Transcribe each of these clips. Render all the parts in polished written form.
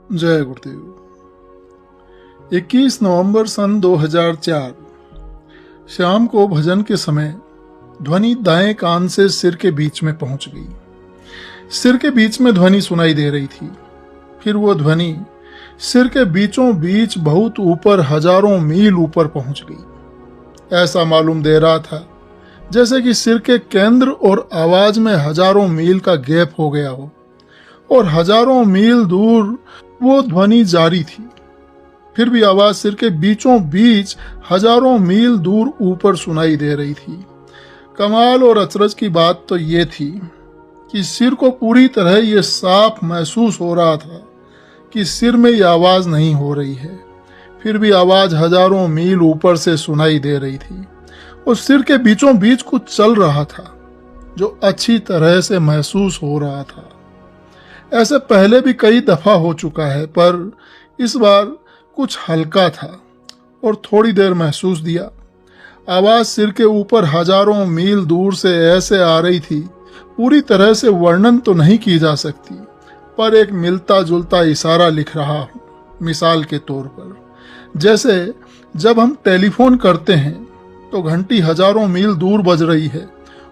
जय गुरुदेव। 21 नवंबर सन 2004 शाम को भजन के समय ध्वनि दाएं कान से सिर के बीच में पहुंच गई। सिर के बीच में ध्वनि सुनाई दे रही थी। फिर वो ध्वनि सिर के बीचों बीच बहुत ऊपर, हजारों मील ऊपर पहुंच गई। ऐसा मालूम दे रहा था जैसे कि सिर के केंद्र और आवाज में हजारों मील का गैप हो गया हो और हजारों मील दूर वो ध्वनि जारी थी। फिर भी आवाज सिर के बीचों बीच हजारों मील दूर ऊपर सुनाई दे रही थी। कमाल और अचरज की बात तो ये थी कि सिर को पूरी तरह ये साफ महसूस हो रहा था कि सिर में ये आवाज नहीं हो रही है। फिर भी आवाज हजारों मील ऊपर से सुनाई दे रही थी और सिर के बीचों बीच कुछ चल रहा था जो अच्छी तरह से महसूस हो रहा था। ऐसे पहले भी कई दफा हो चुका है, पर इस बार कुछ हल्का था और थोड़ी देर महसूस दिया। आवाज सिर के ऊपर हजारों मील दूर से ऐसे आ रही थी, पूरी तरह से वर्णन तो नहीं की जा सकती, पर एक मिलता जुलता इशारा लिख रहा हूं। मिसाल के तौर पर, जैसे जब हम टेलीफोन करते हैं तो घंटी हजारों मील दूर बज रही है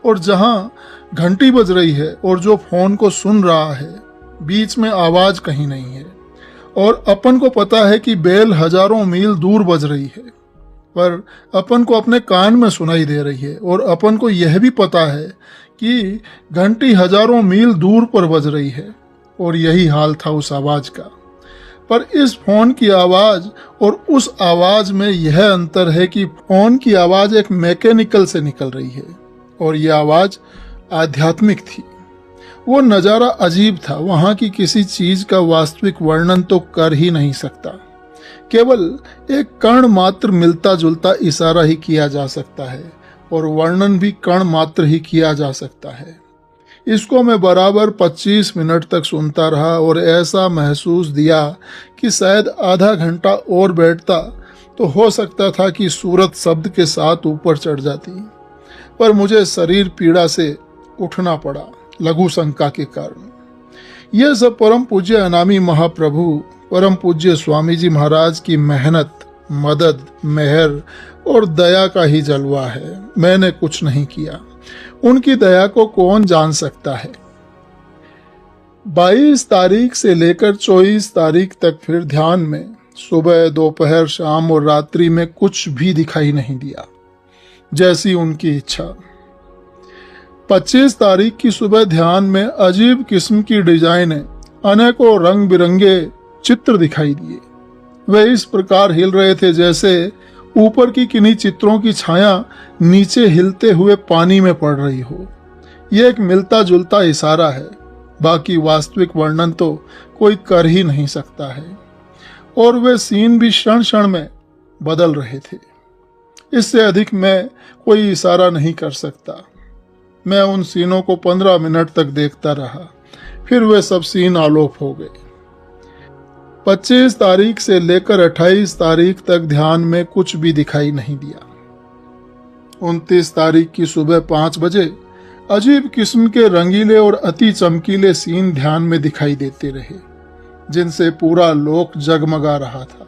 और जहां घंटी बज रही है और जो फोन को सुन रहा है बीच में आवाज कहीं नहीं है, और अपन को पता है कि बेल हजारों मील दूर बज रही है, पर अपन को अपने कान में सुनाई दे रही है, और अपन को यह भी पता है कि घंटी हजारों मील दूर पर बज रही है। और यही हाल था उस आवाज का। पर इस फोन की आवाज और उस आवाज में यह अंतर है कि फोन की आवाज एक मैकेनिकल से निकल रही है और यह आवाज आध्यात्मिक थी। वो नजारा अजीब था। वहां की किसी चीज का वास्तविक वर्णन तो कर ही नहीं सकता, केवल एक कण मात्र मिलता जुलता इशारा ही किया जा सकता है और वर्णन भी कण मात्र ही किया जा सकता है। इसको मैं बराबर 25 मिनट तक सुनता रहा और ऐसा महसूस दिया कि शायद आधा घंटा और बैठता तो हो सकता था कि सूरत शब्द के साथ ऊपर चढ़ जाती, पर मुझे शरीर पीड़ा से उठना पड़ा लघु शंका के कारण। यह सब परम पूज्य अनामी महाप्रभु परम पूज्य स्वामी जी महाराज की मेहनत, मदद, मेहर और दया का ही जलवा है। मैंने कुछ नहीं किया। उनकी दया को कौन जान सकता है। 22 तारीख से लेकर 24 तारीख तक फिर ध्यान में सुबह, दोपहर, शाम और रात्रि में कुछ भी दिखाई नहीं दिया, जैसी उनकी इच्छा। 25 तारीख की सुबह ध्यान में अजीब किस्म की डिजाइनें, अनेकों रंग बिरंगे चित्र दिखाई दिए। वे इस प्रकार हिल रहे थे जैसे ऊपर की किन्हीं चित्रों की छाया नीचे हिलते हुए पानी में पड़ रही हो। यह एक मिलता जुलता इशारा है, बाकी वास्तविक वर्णन तो कोई कर ही नहीं सकता है। और वे सीन भी क्षण क्षण में बदल रहे थे। इससे अधिक मैं कोई इशारा नहीं कर सकता। मैं उन सीनों को 15 मिनट तक देखता रहा, फिर वे सब सीन आलोप हो गए। 25 तारीख से लेकर 28 तारीख तक ध्यान में कुछ भी दिखाई नहीं दिया। 29 तारीख की सुबह 5 बजे अजीब किस्म के रंगीले और अति चमकीले सीन ध्यान में दिखाई देते रहे, जिनसे पूरा लोक जगमगा रहा था,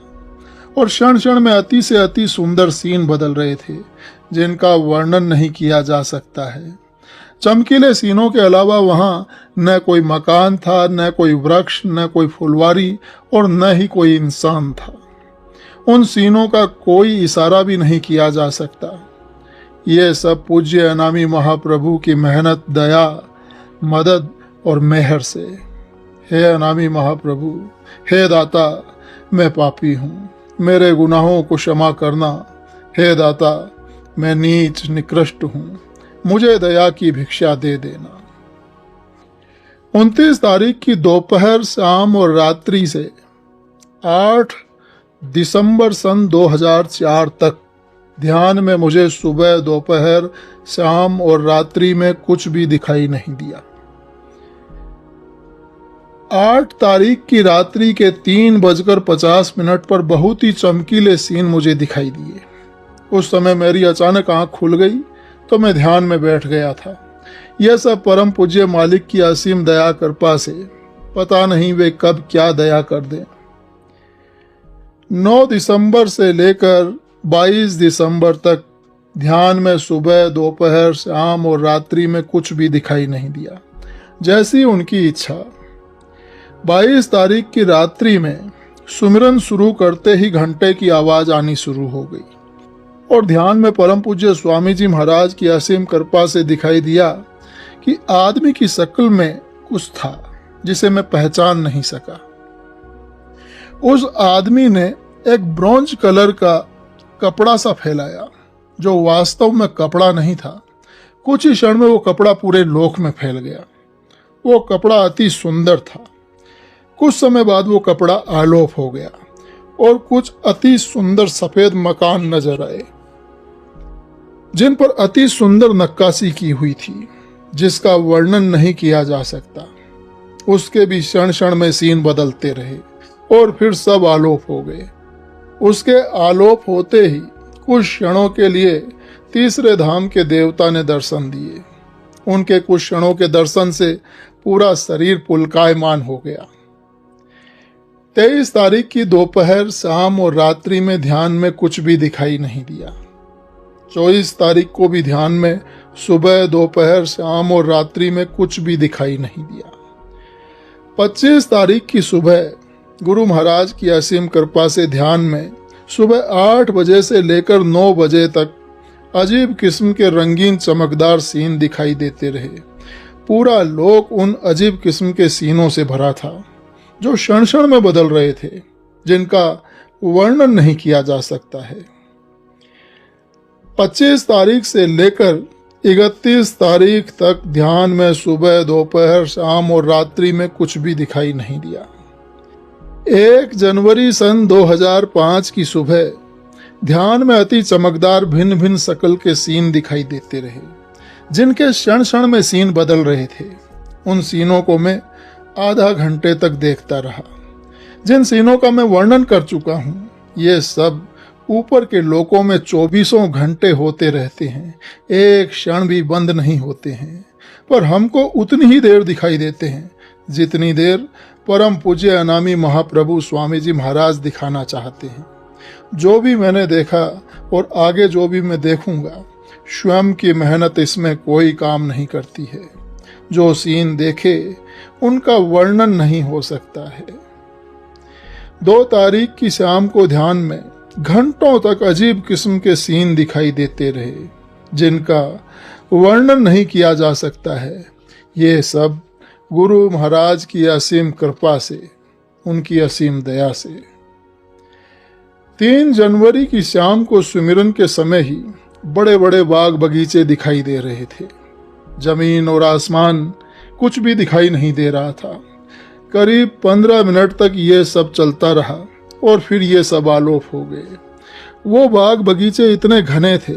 और क्षण क्षण में अति से अति सुंदर सीन बदल रहे थे, जिनका वर्णन नहीं किया जा सकता है। चमकीले सीनों के अलावा वहां न कोई मकान था, न कोई वृक्ष, न कोई फुलवारी और न ही कोई इंसान था। उन सीनों का कोई इशारा भी नहीं किया जा सकता। ये सब पूज्य अनामी महाप्रभु की मेहनत, दया, मदद और मेहर से। हे अनामी महाप्रभु, हे दाता, मैं पापी हूँ, मेरे गुनाहों को क्षमा करना। हे दाता, मैं नीच निकृष्ट हूँ, मुझे दया की भिक्षा दे देना। 29 तारीख की दोपहर, शाम और रात्रि से 8 दिसंबर सन 2004 तक ध्यान में मुझे सुबह, दोपहर, शाम और रात्रि में कुछ भी दिखाई नहीं दिया। 8 तारीख की रात्रि के 3:50 पर बहुत ही चमकीले सीन मुझे दिखाई दिए। उस समय मेरी अचानक आंख खुल गई तो मैं ध्यान में बैठ गया था। यह सब परम पूज्य मालिक की असीम दया कृपा से पता नहीं वे कब क्या दया कर दें। 9 दिसंबर से लेकर 22 दिसंबर तक ध्यान में सुबह, दोपहर, शाम और रात्रि में कुछ भी दिखाई नहीं दिया, जैसी उनकी इच्छा। 22 तारीख की रात्रि में सुमिरन शुरू करते ही घंटे की आवाज आनी शुरू हो गई और ध्यान में परम पूज्य स्वामी जी महाराज की असीम कृपा से दिखाई दिया कि आदमी की शक्ल में कुछ था जिसे मैं पहचान नहीं सका। उस आदमी ने एक ब्रॉन्ज कलर का कपड़ा सा फैलाया, जो वास्तव में कपड़ा नहीं था। कुछ ही क्षण में वो कपड़ा पूरे लोक में फैल गया। वो कपड़ा अति सुंदर था। कुछ समय बाद वो कपड़ा आलोप हो गया और कुछ अति सुंदर सफेद मकान नजर आए, जिन पर अति सुंदर नक्काशी की हुई थी, जिसका वर्णन नहीं किया जा सकता। उसके भी क्षण क्षण में सीन बदलते रहे और फिर सब आलोप हो गए। उसके आलोप होते ही कुछ क्षणों के लिए तीसरे धाम के देवता ने दर्शन दिए। उनके कुछ क्षणों के दर्शन से पूरा शरीर पुलकायमान हो गया। 23 तारीख की दोपहर, शाम और रात्रि में ध्यान में कुछ भी दिखाई नहीं दिया। 24 तारीख को भी ध्यान में सुबह, दोपहर, शाम और रात्रि में कुछ भी दिखाई नहीं दिया। 25 तारीख की सुबह गुरु महाराज की असीम कृपा से ध्यान में सुबह 8 बजे से लेकर 9 बजे तक अजीब किस्म के रंगीन चमकदार सीन दिखाई देते रहे। पूरा लोक उन अजीब किस्म के सीनों से भरा था, जो क्षण क्षण में बदल रहे थे, जिनका वर्णन नहीं किया जा सकता है। 25 तारीख से लेकर 31 तारीख तक ध्यान में सुबह, दोपहर, शाम और रात्रि में कुछ भी दिखाई नहीं दिया। 1 जनवरी सन 2005 की सुबह ध्यान में अति चमकदार भिन्न भिन्न शक्ल के सीन दिखाई देते रहे, जिनके क्षण क्षण में सीन बदल रहे थे। उन सीनों को मैं आधा घंटे तक देखता रहा। जिन सीनों का मैं वर्णन कर चुका हूँ, ये सब ऊपर के लोकों में 24 घंटे होते रहते हैं, एक क्षण भी बंद नहीं होते हैं, पर हमको उतनी ही देर दिखाई देते हैं जितनी देर परम पूज्य अनामी महाप्रभु स्वामी जी महाराज दिखाना चाहते हैं। जो भी मैंने देखा और आगे जो भी मैं देखूंगा, स्वयं की मेहनत इसमें कोई काम नहीं करती है। जो सीन देखे उनका वर्णन नहीं हो सकता है। 2 तारीख की शाम को ध्यान में घंटों तक अजीब किस्म के सीन दिखाई देते रहे, जिनका वर्णन नहीं किया जा सकता है। ये सब गुरु महाराज की असीम कृपा से, उनकी असीम दया से। 3 जनवरी की शाम को सुमिरन के समय ही बड़े बड़े बाग बगीचे दिखाई दे रहे थे। जमीन और आसमान कुछ भी दिखाई नहीं दे रहा था। करीब 15 मिनट तक ये सब चलता रहा और फिर ये सब आलोप हो गए। वो बाग बगीचे इतने घने थे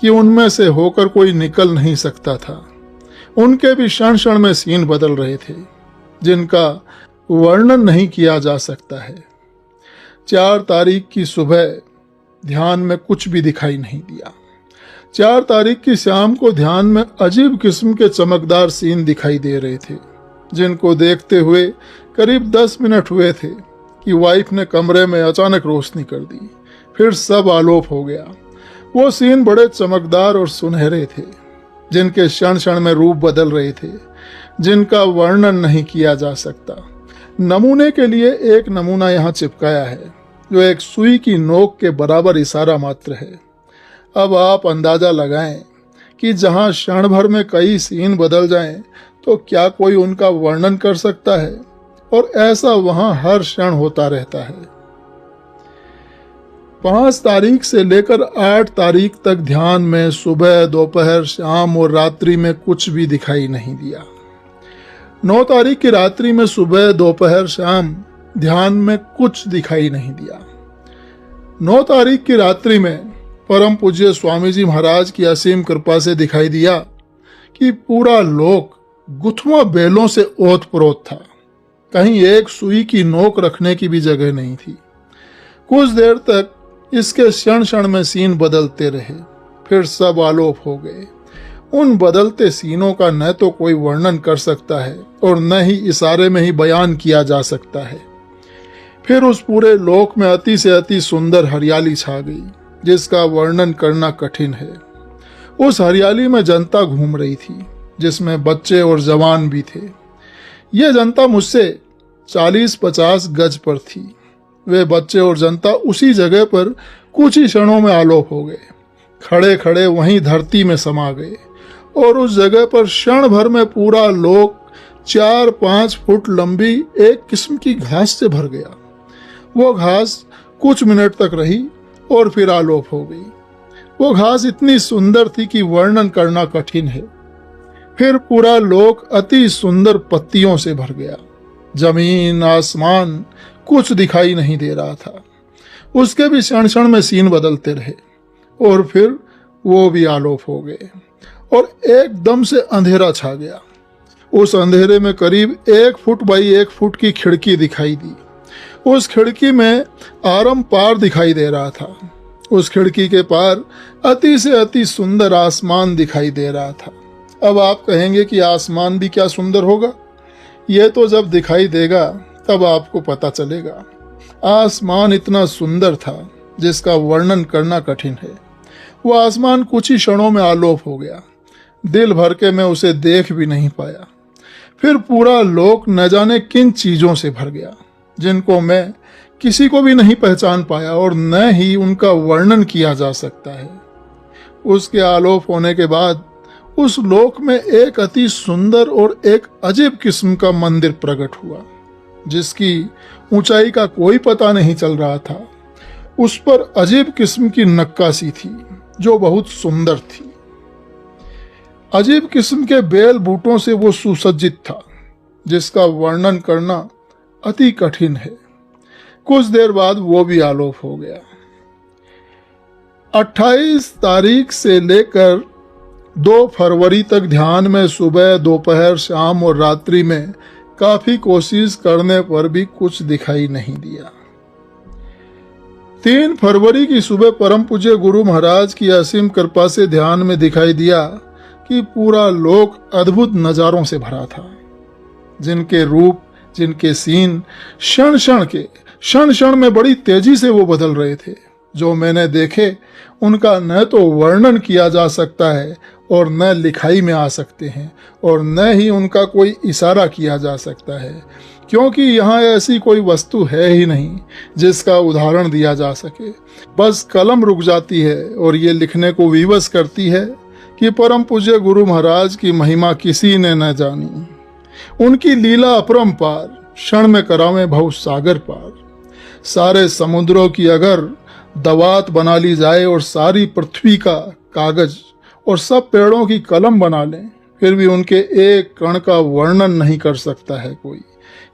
कि उनमें से होकर कोई निकल नहीं सकता था। उनके भी क्षण क्षण में सीन बदल रहे थे, जिनका वर्णन नहीं किया जा सकता है। 4 तारीख की सुबह ध्यान में कुछ भी दिखाई नहीं दिया। 4 तारीख की शाम को ध्यान में अजीब किस्म के चमकदार सीन दिखाई दे रहे थे, जिनको देखते हुए करीब 10 मिनट हुए थे कि वाइफ ने कमरे में अचानक रोशनी कर दी। फिर सब आलोप हो गया। वो सीन बड़े चमकदार और सुनहरे थे, जिनके क्षण क्षण में रूप बदल रहे थे, जिनका वर्णन नहीं किया जा सकता। नमूने के लिए एक नमूना यहाँ चिपकाया है, जो एक सुई की नोक के बराबर इशारा मात्र है। अब आप अंदाजा लगाएं कि जहां क्षण भर में कई सीन बदल जाएं, तो क्या कोई उनका वर्णन कर सकता है? और ऐसा वहां हर क्षण होता रहता है। 5 तारीख से लेकर 8 तारीख तक ध्यान में सुबह, दोपहर, शाम और रात्रि में कुछ भी दिखाई नहीं दिया। 9 तारीख की रात्रि में सुबह, दोपहर, शाम ध्यान में कुछ दिखाई नहीं दिया। 9 तारीख की रात्रि में परम पूज्य स्वामी जी महाराज की असीम कृपा से दिखाई दिया कि पूरा लोक गुथुआ बेलों से ओत-प्रोत था। कहीं एक सुई की नोक रखने की भी जगह नहीं थी। कुछ देर तक इसके क्षण क्षण में सीन बदलते रहे, फिर सब आलोप हो गए। उन बदलते सीनों का न तो कोई वर्णन कर सकता है और न ही इशारे में ही बयान किया जा सकता है। फिर उस पूरे लोक में अति से अति सुंदर हरियाली छा गई, जिसका वर्णन करना कठिन है। उस हरियाली में जनता घूम रही थी, जिसमें बच्चे और जवान भी थे। यह जनता मुझसे 40-50 गज पर थी। वे बच्चे और जनता उसी जगह पर कुछ ही क्षणों में आलोप हो गए, खड़े खड़े वहीं धरती में समा गए और उस जगह पर क्षण भर में पूरा लोक 4-5 फुट लंबी एक किस्म की घास से भर गया। वो घास कुछ मिनट तक रही और फिर आलोप हो गई। वो घास इतनी सुंदर थी कि वर्णन करना कठिन है। फिर पूरा लोक अति सुंदर पत्तियों से भर गया। जमीन आसमान कुछ दिखाई नहीं दे रहा था। उसके भी क्षण क्षण में सीन बदलते रहे और फिर वो भी आलोप हो गए और एकदम से अंधेरा छा गया। उस अंधेरे में करीब 1 फुट बाई 1 फुट की खिड़की दिखाई दी। उस खिड़की में आरम पार दिखाई दे रहा था। उस खिड़की के पार अति से अति सुंदर आसमान दिखाई दे रहा था। अब आप कहेंगे कि आसमान भी क्या सुंदर होगा? यह तो जब दिखाई देगा तब आपको पता चलेगा। आसमान इतना सुंदर था जिसका वर्णन करना कठिन है। वो आसमान कुछ ही क्षणों में आलोप हो गया। दिल भर के मैं उसे देख भी नहीं पाया। फिर पूरा लोक न जाने किन चीजों से भर गया, जिनको मैं किसी को भी नहीं पहचान पाया और न ही उनका वर्णन किया जा सकता है। उसके आलोप होने के बाद उस लोक में एक अति सुंदर और एक अजीब किस्म का मंदिर प्रकट हुआ, जिसकी ऊंचाई का कोई पता नहीं चल रहा था। उस पर अजीब किस्म की नक्काशी थी जो बहुत सुंदर थी। अजीब किस्म के बेल बूटों से वो सुसज्जित था, जिसका वर्णन करना अति कठिन है। कुछ देर बाद वो भी आलोप हो गया। 28 तारीख से लेकर 2 फरवरी तक ध्यान में सुबह, दोपहर, शाम और रात्रि में काफी कोशिश करने पर भी कुछ दिखाई नहीं दिया। 3 फरवरी की सुबह परम पूज्य गुरु महाराज की असीम कृपा से ध्यान में दिखाई दिया कि पूरा लोक अद्भुत नजारों से भरा था, जिनके रूप, जिनके सीन क्षण क्षण में बड़ी तेजी से वो बदल रहे थे। जो मैंने देखे उनका न तो वर्णन किया जा सकता है और न लिखाई में आ सकते हैं और न ही उनका कोई इशारा किया जा सकता है, क्योंकि यहाँ ऐसी कोई वस्तु है ही नहीं जिसका उदाहरण दिया जा सके। बस कलम रुक जाती है और ये लिखने को विवश करती है कि परम पूज्य गुरु महाराज की महिमा किसी ने न जानी। उनकी लीला अपरंपार, क्षण में करावे भव सागर पार। सारे समुद्रों की अगर दवात बना ली जाए और सारी पृथ्वी का कागज और सब पेड़ों की कलम बना लें, फिर भी उनके एक कण का वर्णन नहीं कर सकता है कोई।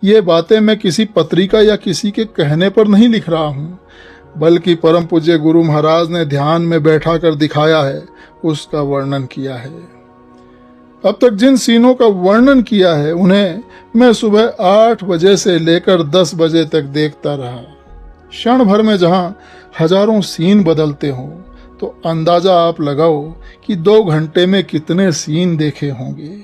ये बातें मैं किसी पत्रिका या किसी के कहने पर नहीं लिख रहा हूँ, बल्कि परम पूज्य गुरु महाराज ने ध्यान में बैठा कर दिखाया है, उसका वर्णन किया है। अब तक जिन सीनों का वर्णन किया है उन्हें मैं सुबह 8 बजे से लेकर 10 बजे तक देखता रहा। क्षण भर में जहां हजारों सीन बदलते हों, तो अंदाजा आप लगाओ कि 2 घंटे में कितने सीन देखे होंगे।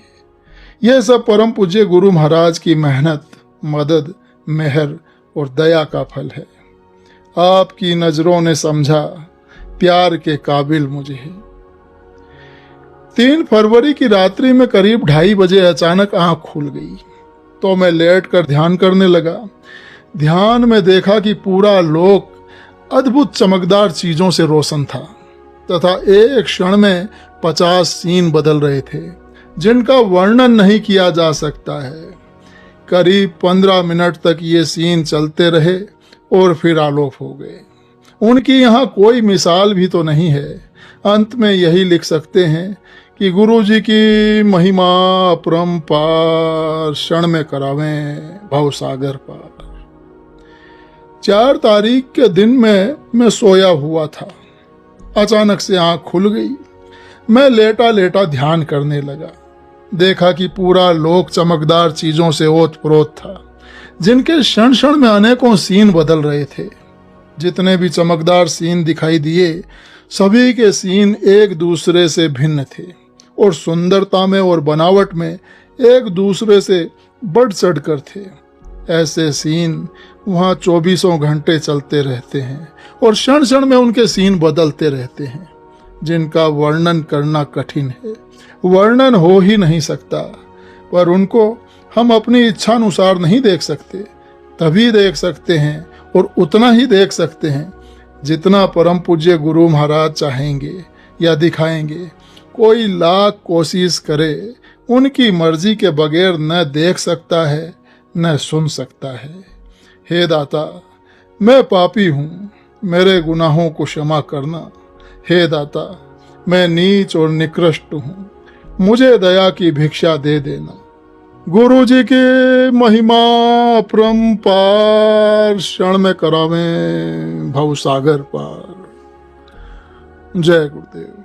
यह सब परम पूज्य गुरु महाराज की मेहनत, मदद, मेहर और दया का फल है। आपकी नजरों ने समझा, प्यार के काबिल मुझे। 3 फरवरी की रात्रि में करीब 2:30 बजे अचानक आंख खुल गई, तो मैं लेटकर ध्यान करने लगा। ध्यान में देखा कि पूरा लोक अद्भुत चमकदार चीजों से रोशन था तथा एक क्षण में 50 सीन बदल रहे थे, जिनका वर्णन नहीं किया जा सकता है। करीब 15 मिनट तक ये सीन चलते रहे और फिर आलोप हो गए। उनकी यहाँ कोई मिसाल भी तो नहीं है। अंत में यही लिख सकते हैं कि गुरु जी की महिमा अपरंपार, क्षण में करावें भव सागर पार। 4 तारीख के दिन में मैं सोया हुआ था। अचानक से आंख खुल गई। मैं लेटा लेटा ध्यान करने लगा। देखा कि पूरा लोक चमकदार चीजों से ओत-प्रोत था, जिनके क्षण क्षण में अनेकों सीन बदल रहे थे। जितने भी चमकदार सीन दिखाई दिए, सभी के सीन एक दूसरे से भिन्न थे और सुंदरता में और बनावट में एक दूसरे से बढ़ चढ़ कर थे। ऐसे सीन वहाँ 24 घंटे चलते रहते हैं और क्षण क्षण में उनके सीन बदलते रहते हैं, जिनका वर्णन करना कठिन है, वर्णन हो ही नहीं सकता। पर उनको हम अपनी इच्छानुसार नहीं देख सकते, तभी देख सकते हैं और उतना ही देख सकते हैं जितना परम पूज्य गुरु महाराज चाहेंगे या दिखाएंगे। कोई लाख कोशिश करे, उनकी मर्जी के बगैर न देख सकता है न सुन सकता है। हे दाता, मैं पापी हूँ, मेरे गुनाहों को क्षमा करना। हे दाता, मैं नीच और निकृष्ट हूँ, मुझे दया की भिक्षा दे देना। गुरु जी की महिमा अपरंपार, क्षण में करावें भवसागर पार। जय गुरुदेव।